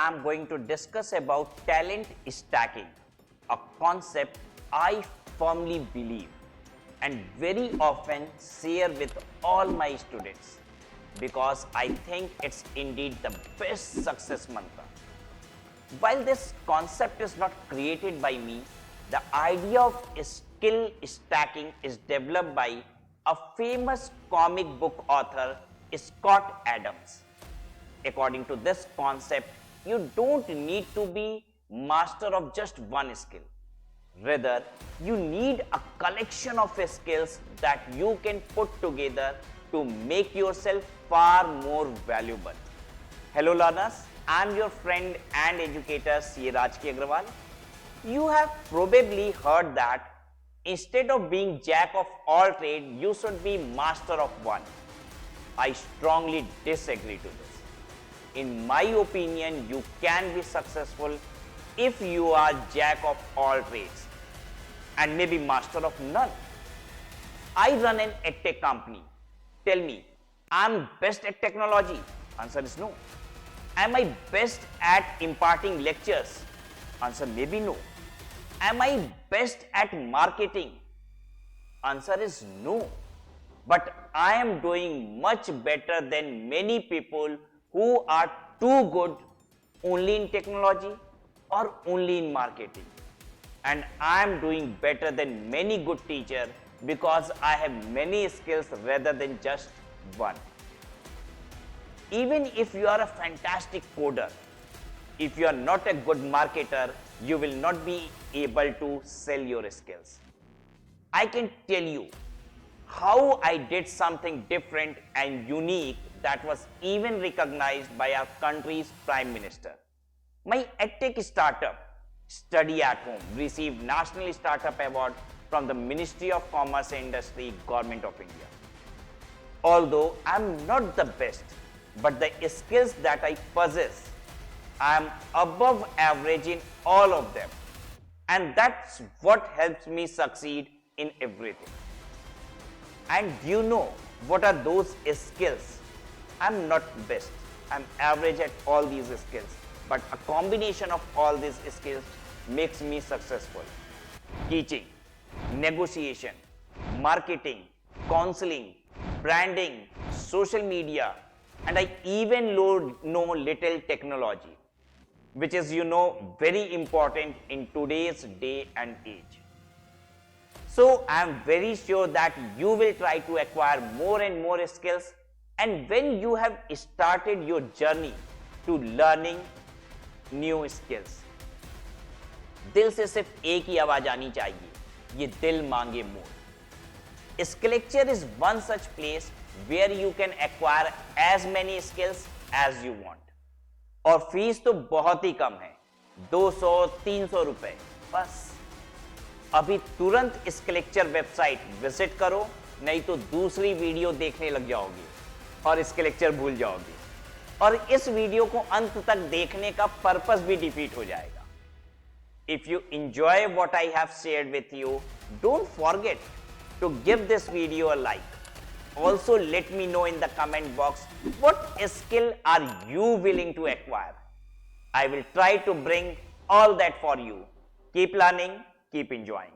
I'm going to discuss about talent stacking, a concept I firmly believe and very often share with all my students because I think it's indeed the best success mantra. While this concept is not created by me, the idea of skill stacking is developed by a famous comic book author, Scott Adams. According to this concept, you don't need to be master of just one skill. Rather, you need a collection of skills that you can put together to make yourself far more valuable. Hello learners, I am your friend and educator CA Raj K Agrawal. You have probably heard that instead of being jack of all trades, you should be master of one. I strongly disagree to this. In my opinion, you can be successful if you are jack of all trades and maybe master of none. I run an edtech company. Tell me, I'm best at technology? Answer is no. Am I best at imparting lectures? Answer may be no. Am I best at marketing? Answer is no. But I am doing much better than many people who are too good only in technology or only in marketing. And I am doing better than many good teachers because I have many skills rather than just one. Even if you are a fantastic coder, if you are not a good marketer, you will not be able to sell your skills. I can tell you how I did something different and unique that was even recognized by our country's Prime Minister. My edtech startup, Study at Home, received National Startup Award from the Ministry of Commerce and Industry, Government of India. Although I am not the best, but the skills that I possess, I am above average in all of them. And that's what helps me succeed in everything. And you know what are those skills? I'm not best. I'm average at all these skills. But a combination of all these skills makes me successful. Teaching, negotiation, marketing, counseling, branding, social media, and I even know little technology, which is, very important in today's day and age. So I am very sure that you will try to acquire more and more skills, and when you have started your journey to learning new skills, दिल से सिर्फ एक ही आवाज आनी चाहिए, ये दिल मांगे मोर. Skillset is one such place where you can acquire as many skills as you want. और फीस तो बहुत ही कम है, 200-300 रुपए बस. अभी तुरंत स्किलसेट वेबसाइट विजिट करो, नहीं तो दूसरी वीडियो देखने लग जाओगे और स्किलसेट भूल जाओगे और इस वीडियो को अंत तक देखने का पर्पस भी डिफीट हो जाएगा. If you enjoy what I have shared with you, don't forget to give this video a like. Also, let me know in the comment box what skill are you willing to acquire. I will try to bring all that for you. Keep learning, keep enjoying.